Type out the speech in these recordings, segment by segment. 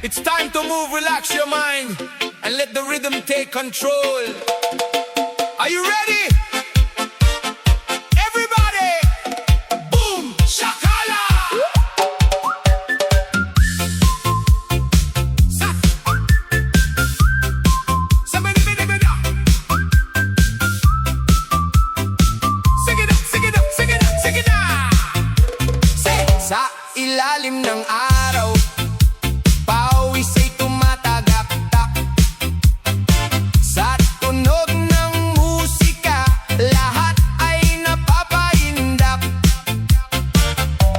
It's time to move, relax your mind, and let the rhythm take control. Are you ready? Everybody! Boom! Shakala! Sing it up, sing it up, sing it up, sing it up! Sa ilalim ng araw, pawis ay tumatagaktak. Sa tunog ng musika, lahat ay napapaindak.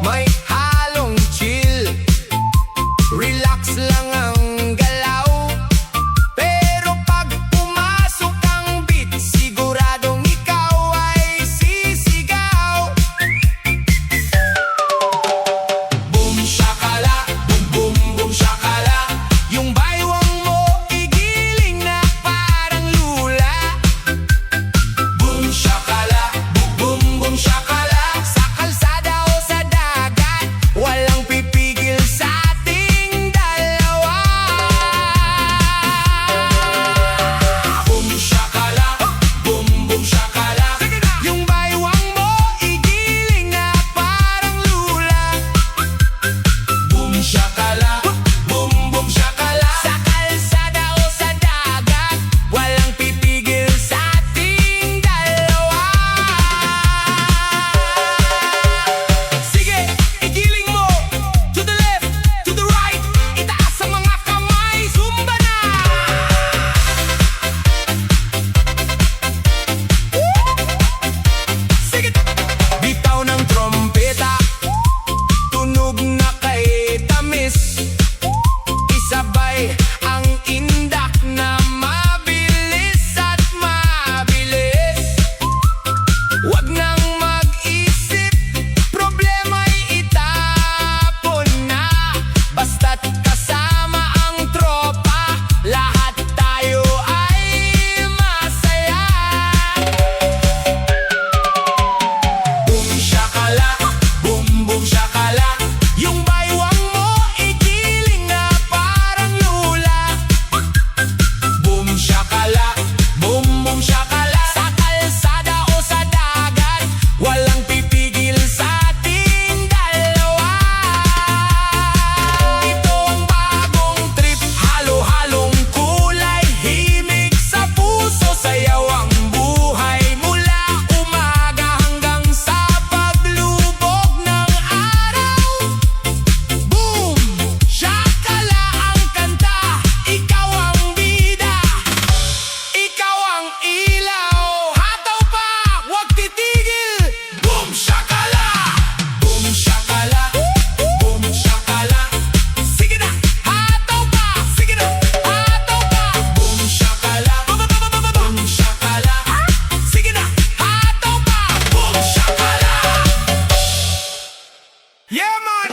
May halong chill, relax lang ang galaw. Pero pag pumasok ang beat, siguradong ikaw ay sisigaw. Boom shakala, boom boom boom shakala. Yung baywang mo igiling na parang lula. Boom shakala, boom boom shakala. Sa kalsada o sa dagat, walang pipigil sa ating dalawa. Boom shakala, boom boom shakala. Yung baywang mo igiling na parang lula. Boom shakala, boom boom shakala. Sa kalsada o sa dagat, walang pipigil sa ating dalawa. Sige, igiling mo. To the left, to the right. Itaas ang mga kamay, zumba na. Sige, bitaw ng trompeta, tunog na kay tamis. Isabay ang indak na mabilis at mabilis. Huwag nang mag-isip, problema'y itapon na. Basta't kasama ang tropa, lahat tayo ay masaya. Boom shakala, boom boom shakala. Yung baywang mo igiling na parang lula. Boom shakala, boom boom shakala. Sa kalsada o sa dagat, walang pipigil sa ating dalawa. Ito ang bagong trip, halo-halong kulay, himig sa puso, sayaw ang buhay mula umaga hanggang sa paglubog ng araw. Boom! Shakala ang kanta, ikaw ang bida, ikaw ang ilaw. Hataw pa, huwag titigil. Boom shakala, boom shakala, boom shakala. Sige na, hataw pa, sige na, hataw pa. Boom shakala, boom shakala. Sige na, hataw pa, boom shakala. Yeah man!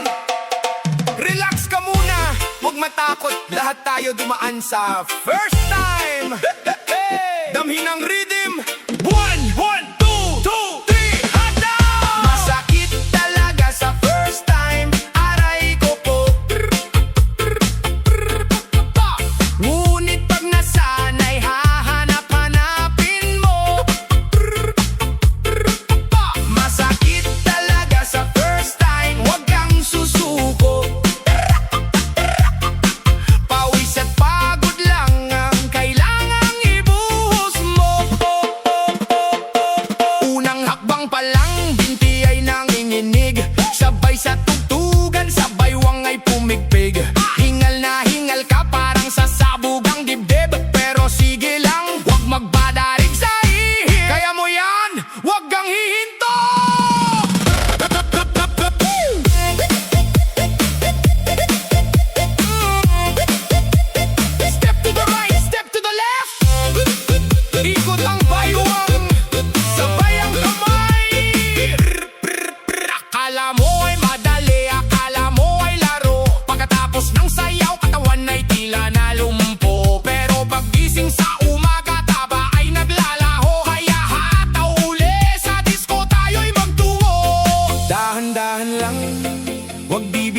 Relax ka muna, huwag matakot, lahat tayo dumaan sa first time. Damhin ang rhythm. 1, 1, 2, 2, 3, handa! Masakit talaga sa first time, aray ko po. Ngunit pag nasanay, hahanap-hanapin mo. Masakit talaga sa first time, huwag kang susuko. Pawis at pagod lang ang kailangang ibuhos mo.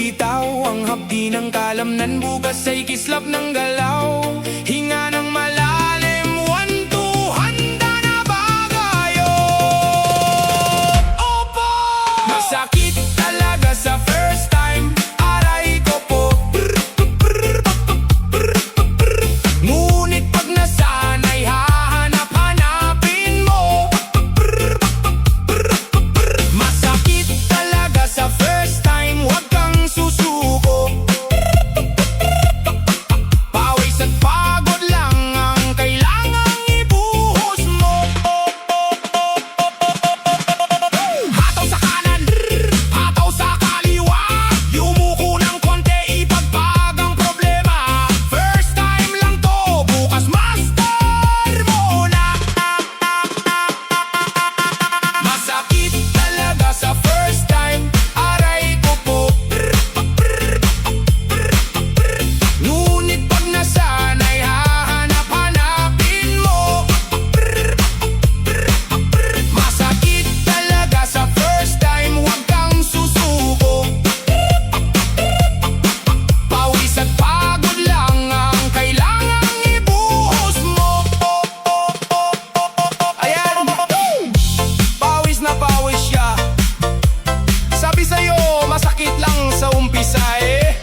bitaw ang hapdi ng kalamnan, bukas ay kislap ng galaw. Hinga ng malalim, 1, 2, handa na ba kayo? Opo! Masakit talaga sa first time, aray ko po. Ngunit pag nasanay, hahanap-hanapin mo. Masakit talaga sa first time, huwag kang susuko. Pawis at pagod lang ang kailangang ibuhos mo. Hataw sa kanan, hataw sa kaliwa, yumuko ng konti, ipagpag ang problema. First time lang to, bukas master mo na. Masakit talaga sa first time, aray ko po. Ngunit pag nasanay, hahanap-hanapin mo. Masakit talaga sa first time, huwag kang susuko. Pawis at pagod lang ang kailangang ibuhos mo. Ayan, pawis na pawis siya. Sabi sa'yo, masakit lang sa umpisa eh.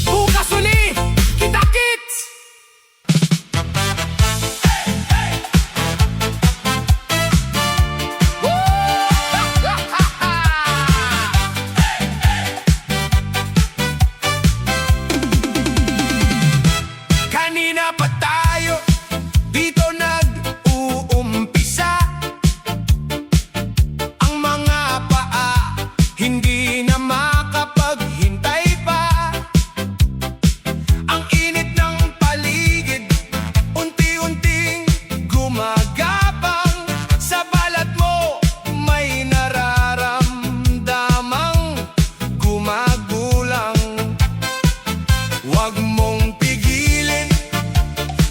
Bukas uli, kita-kits! Kanina pa tayo dito nag-uumpisa. Ang mga paa hindi na makapaghintay pa. Ang init ng paligid unti-unting gumagapang. Sa balat mo may nararamdamang gumagulang. Huwag mong pigilin,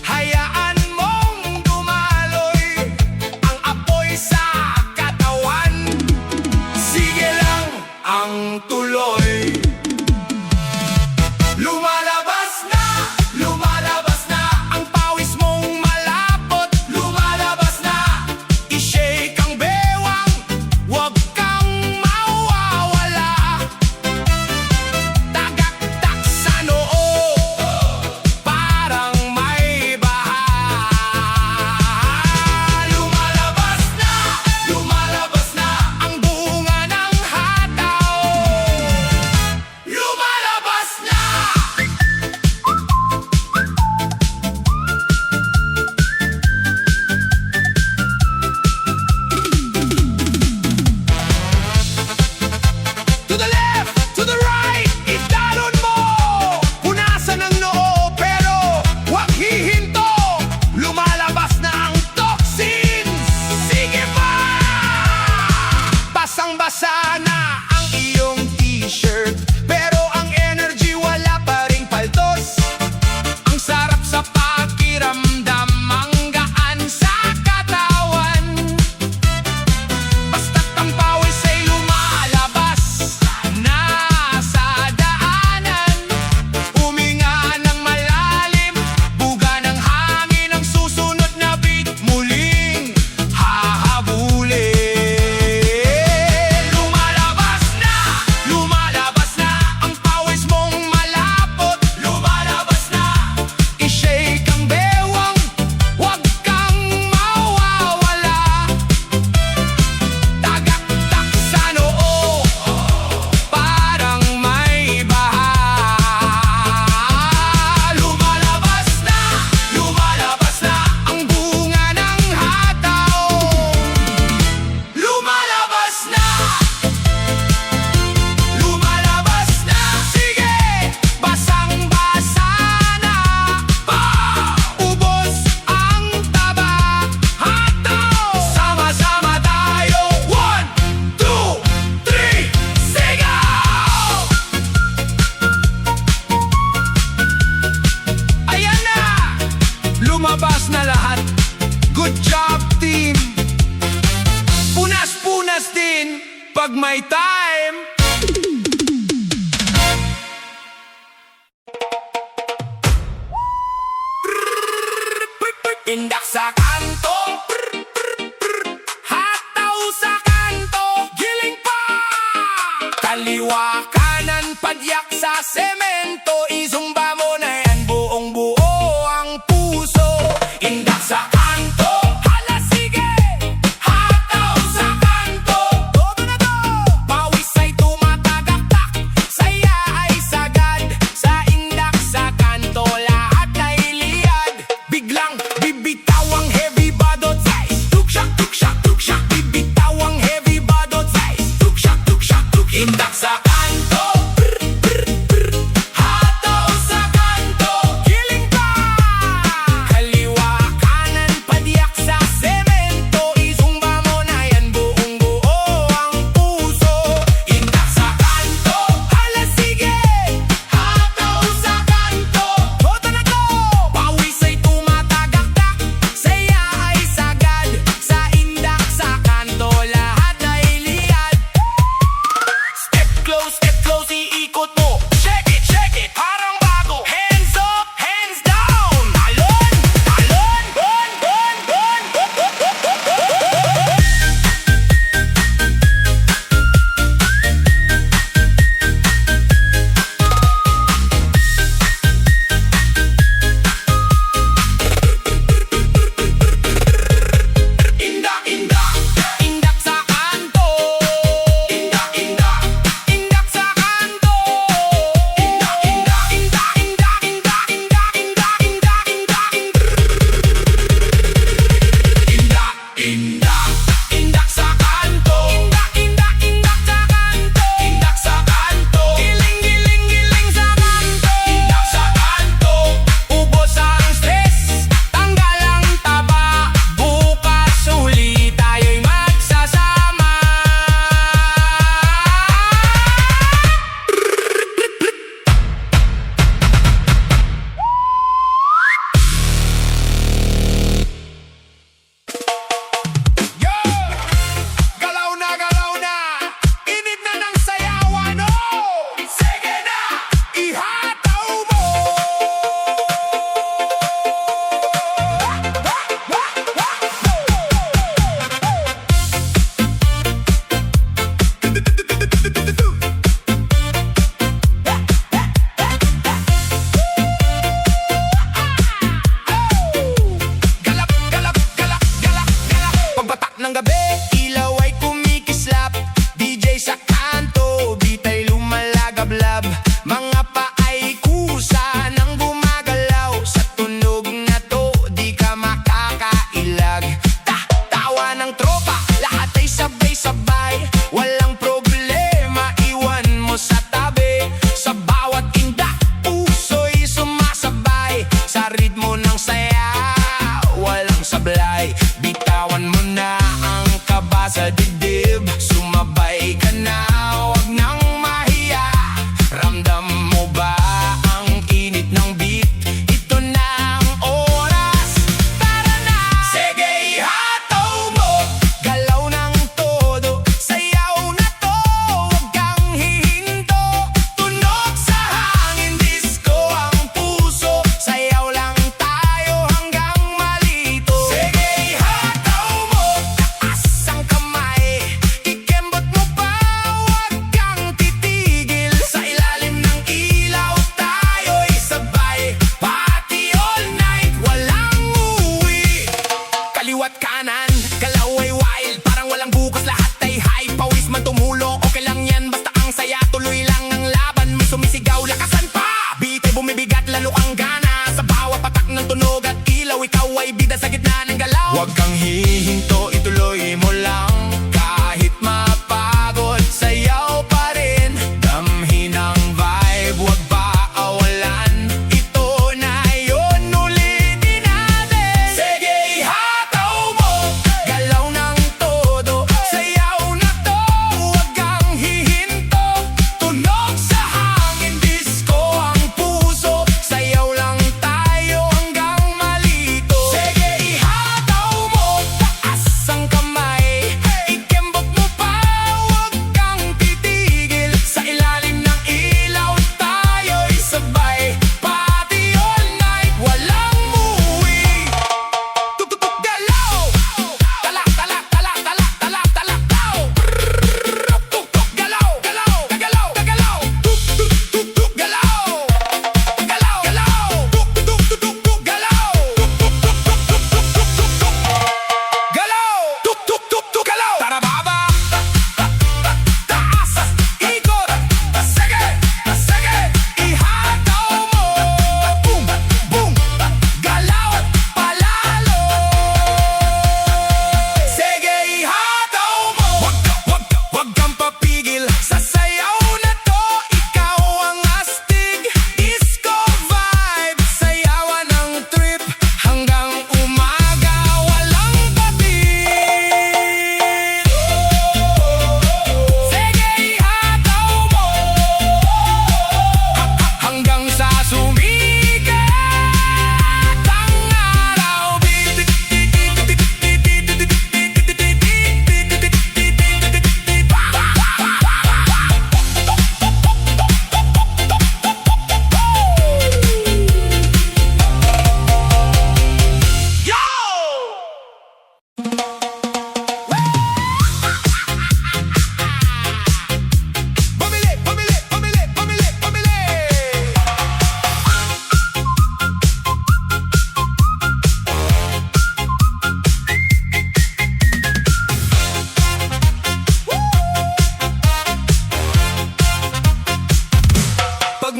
hayaan mong dumaloy ang apoy sa katawan. Sige lang ang tuloy. Lumalabas na ang pawis mong malapot. Lumalabas na, i-shake ang bewang, huwag kang mawawala. Tagaktak sa noo, parang may baha. Lumalabas na ang bunga ng hataw. Lumalabas na! To the left, to the right, italon mo. Punasan ang noo, pero huwag hihinto. Lumalabas na ang toxins. Sige pa! Basang-basa na ang iyong t-shirt, pero ang energy wala pa ring paltos. Ang sarap sa pakiramdam, ang gaan sa katawan. Basta't ang pawis ay lumalabas na sa daanan. Huminga ng malalim, buga ng hangin, ang susunod na beat muling hahabulin. Lumalabas na ang pawis mong malapot. Lumalabas na, i-shake ang bewang, huwag kang mawawala. Tagaktak sa noo, parang may baha. Lumalabas na ang bunga ng hataw. Lumalabas na, sige, basang-basa na. Ubos ang taba, hataw. Sama-sama tayo, 1, 2, 3, sigaw! Ayan na! Lumabas na lahat. Good job, team! Punas-punas din pag may time. Indak sa kanto, hataw sa kanto, giling pa. Kaliwa kanan padyak sa semento, izumba mo na yan buong buo ang puso. Indak sa kanto, hala sige, hataw sa kanto, todo na to. Pawis ay tumatagaktak, saya ay sagad. Sa indak sa kanto, lahat ay liyad. Biglang bibitawang heavy badot size, tukshak, tukshak, tukshak. Bibitawang heavy badot size, tukshak, tukshak, tukshak. Indak sa kanto, hataw sa kanto, giling pa. Kaliwa kanan padyak sa semento, izumba mo na yan buong buo ang puso. Indak sa kanto, hala sige, hataw sa kanto, todo na to. Pawis ay tumatagaktak, saya ay sagad. Sa indak sa kanto, lahat ay liyad. Step close, iikot mo. Shake it, parang bago. Hands up, hands down. Talon, talon, bon, bon, bon. Indak, indak, indak sa kanto. Indak, indak, indak sa kanto. Indak, indak, indak, indak, indak, indak, indak, indak, indak, indak, indak, indak sa kanto. Indak, indak, indak sa kanto. Indak sa kanto. Giling, giling, giling sa kanto. Indak sa kanto. Ubos ang stress, tanggal ang taba. Bukas uli tayo'y magsasama. Yo! Galaw na, init na ng sayawan, oh! Sige na, ihataw mo! Galap, galap, galap, galap, galap. Pagbatak ng gabi, ilaw ay kumikislap. DJ sa kanto, beat ay lumalagablab. Mga paay kusa nang gumagalaw. Sa tunog na to, di ka makakailag. Tawa ng tropa, lahat ay sabay-sabay. Walang problema, iwan mo sa tabi. Sa bawat indak, puso'y sumasabay. Sa ritmo ng saya, walang sablay. Bitawan mo na ang kaba sa dibdib. Sumabay ka na, wag nang mahiya. Ramdam mo ba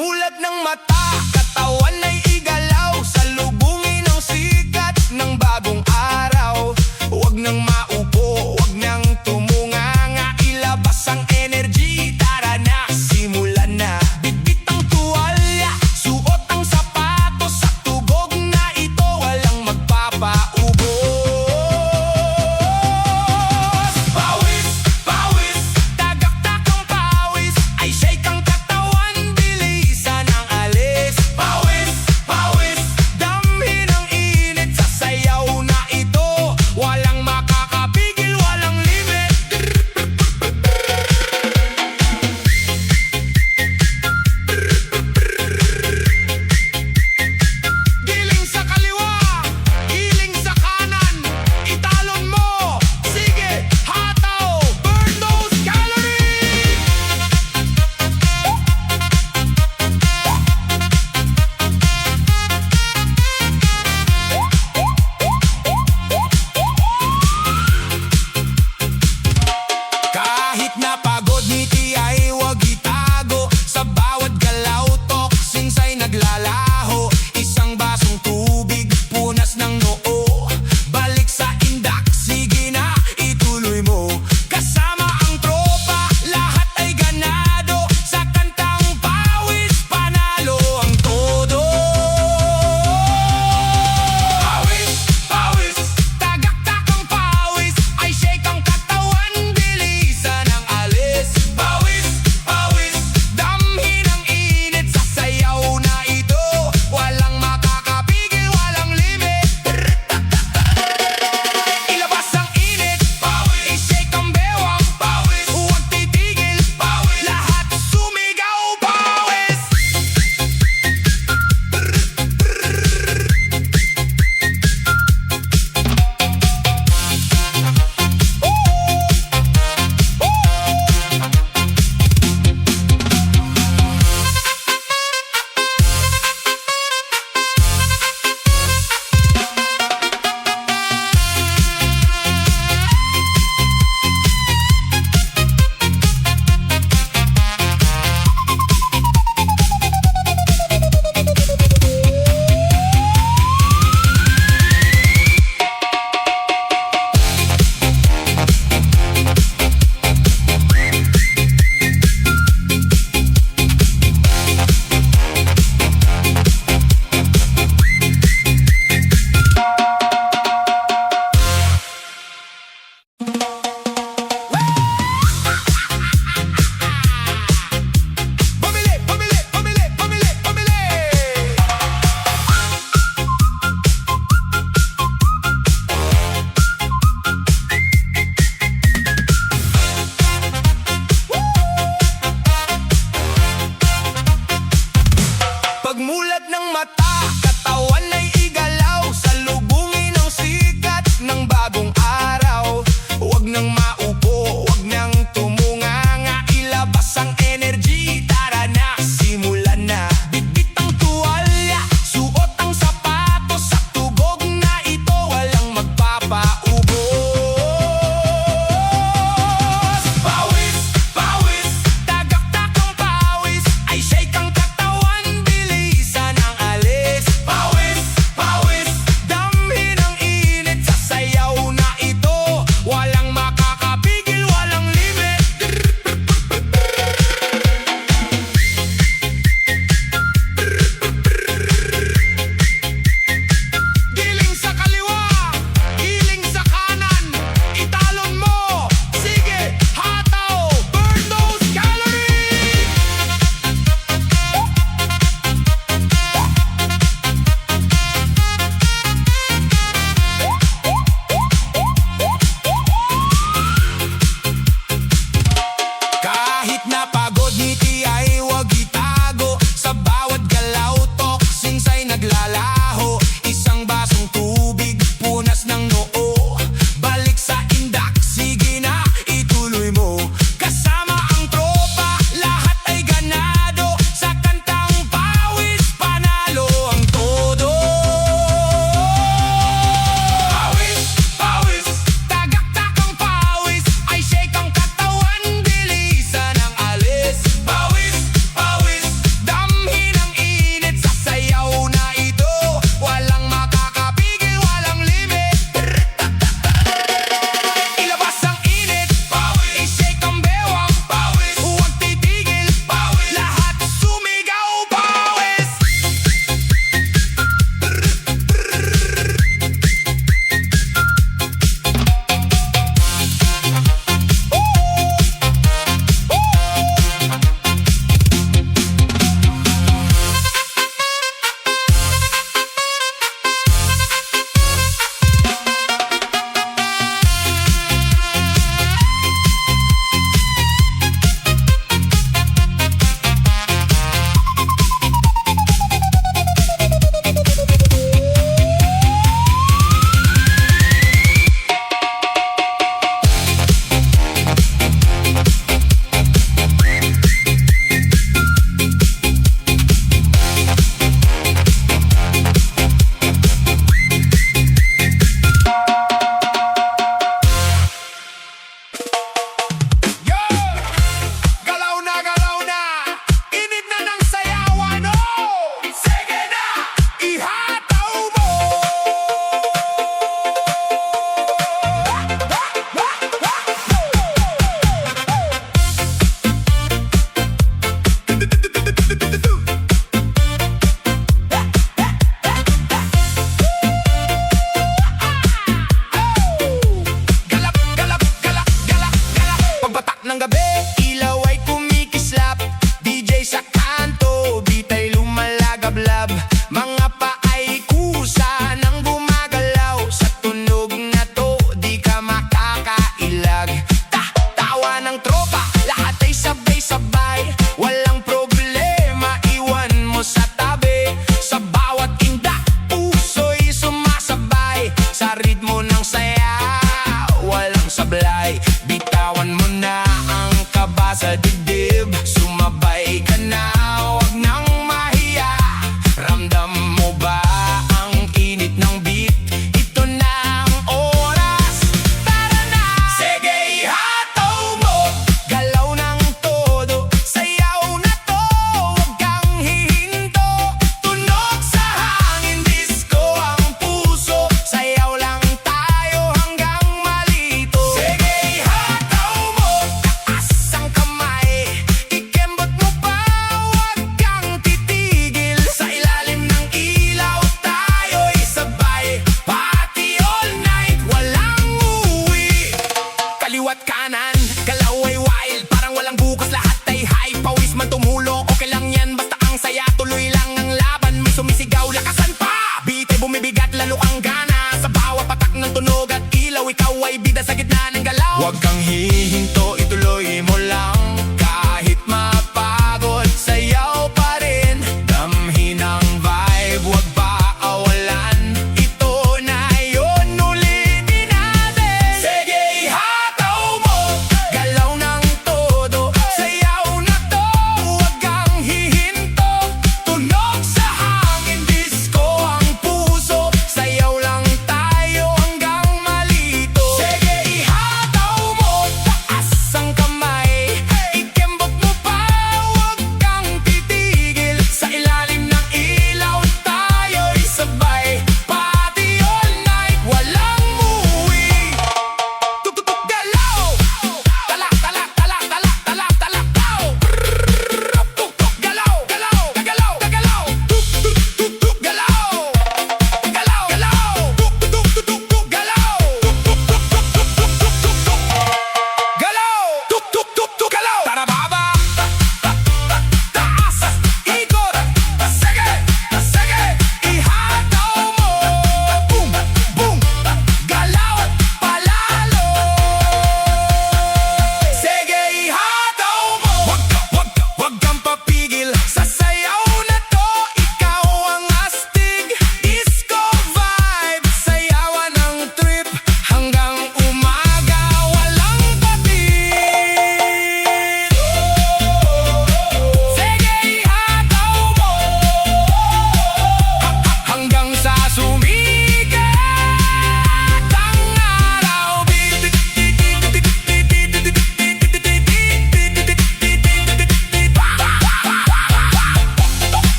mulat ng mata, katawan ay igalaw, salubungin ang sikat ng bagong araw. Huwag nang maupo, huwag nang tumunganga, ilabas ang energy, tara na, simulan na. Bitbit ang tuwalya, suot ang sapatos, sa tugog na ito, walang magpapaubos. Pawis, pawis, tagaktak ang pawis, ay shake ang katawan, bilisan ang alis.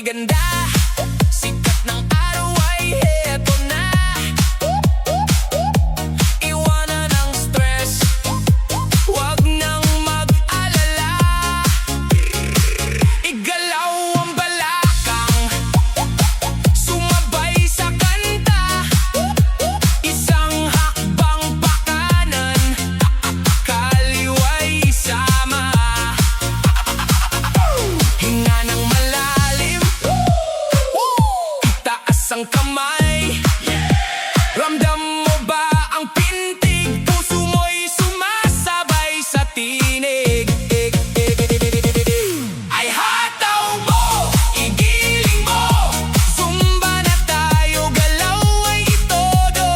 ganda. Sikat ng araw ay heto na. Iwanan ang stress, huwag nang mag-alala. Igalaw ang balakang, sumabay sa kanta. Isang hakbang pa kanan, kaliway sama. Hinga ng malalim, taas ang kamay. Ramdam mo ba ang pintig? Puso mo'y sumasabay sa tinig. Ay hataw mo, igiling mo. Zumba na tayo, galaw ay itodo.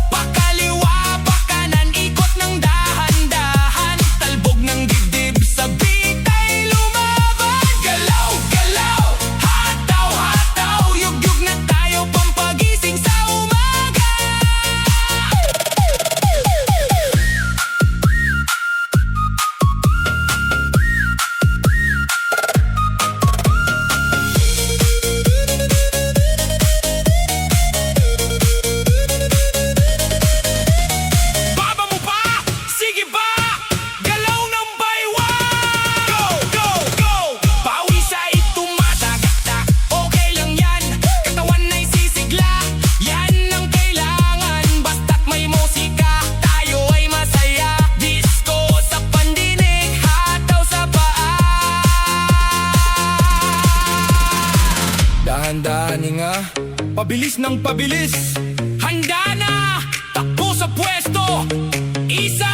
Pakaliwa, pakanan, ikot ng dahan-dahan. Talbog ng dibdib, sa beat ay lumaban. Galaw, galaw, hataw, hataw. Yugyug na tayo, pampagising sa umaga. Baba mo pa! Sige ba? Galaw ng baywang! Go, go, go! Pawis ay tumatagaktak. Okay lang yan, katawan ay sisigla. Yan ang kailangan, basta't may musika. Tayo ay masaya. Disco sa pandinig, hataw sa paa. Dahan-dahan nga, pabilis ng pabilis. Handa na! Takbo sa pwesto! Isa!